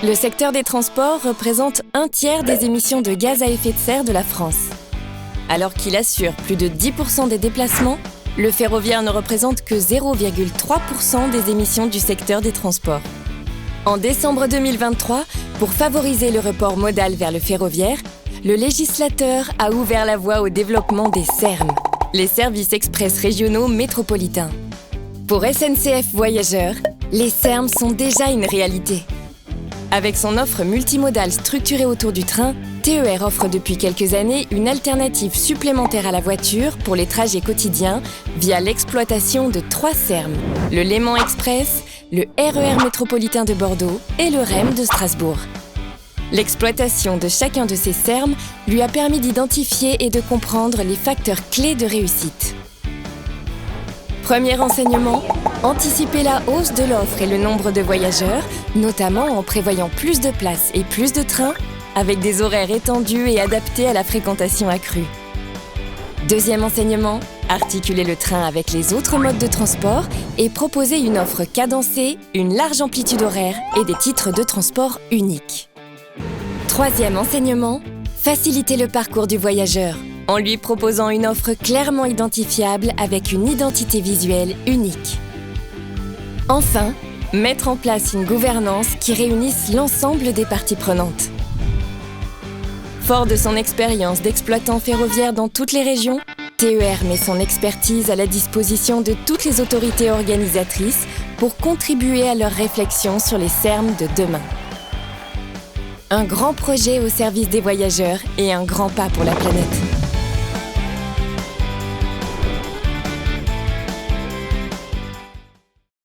Le secteur des transports représente un tiers des émissions de gaz à effet de serre de la France. Alors qu'il assure plus de 10% des déplacements, le ferroviaire ne représente que 0,3% des émissions du secteur des transports. En décembre 2023, pour favoriser le report modal vers le ferroviaire, le législateur a ouvert la voie au développement des SERM, les services express régionaux métropolitains. Pour SNCF Voyageurs, les SERM sont déjà une réalité. Avec son offre multimodale structurée autour du train, TER offre depuis quelques années une alternative supplémentaire à la voiture pour les trajets quotidiens via l'exploitation de 3 SERM, le Léman Express, le RER métropolitain de Bordeaux et le REM de Strasbourg. L'exploitation de chacun de ces SERM lui a permis d'identifier et de comprendre les facteurs clés de réussite. Premier enseignement, anticiper la hausse de l'offre et le nombre de voyageurs, notamment en prévoyant plus de places et plus de trains, avec des horaires étendus et adaptés à la fréquentation accrue. Deuxième enseignement, articuler le train avec les autres modes de transport et proposer une offre cadencée, une large amplitude horaire et des titres de transport uniques. Troisième enseignement, faciliter le parcours du voyageur en lui proposant une offre clairement identifiable avec une identité visuelle unique. Enfin, mettre en place une gouvernance qui réunisse l'ensemble des parties prenantes. Fort de son expérience d'exploitant ferroviaire dans toutes les régions, TER met son expertise à la disposition de toutes les autorités organisatrices pour contribuer à leur réflexion sur les SERM de demain. Un grand projet au service des voyageurs et un grand pas pour la planète.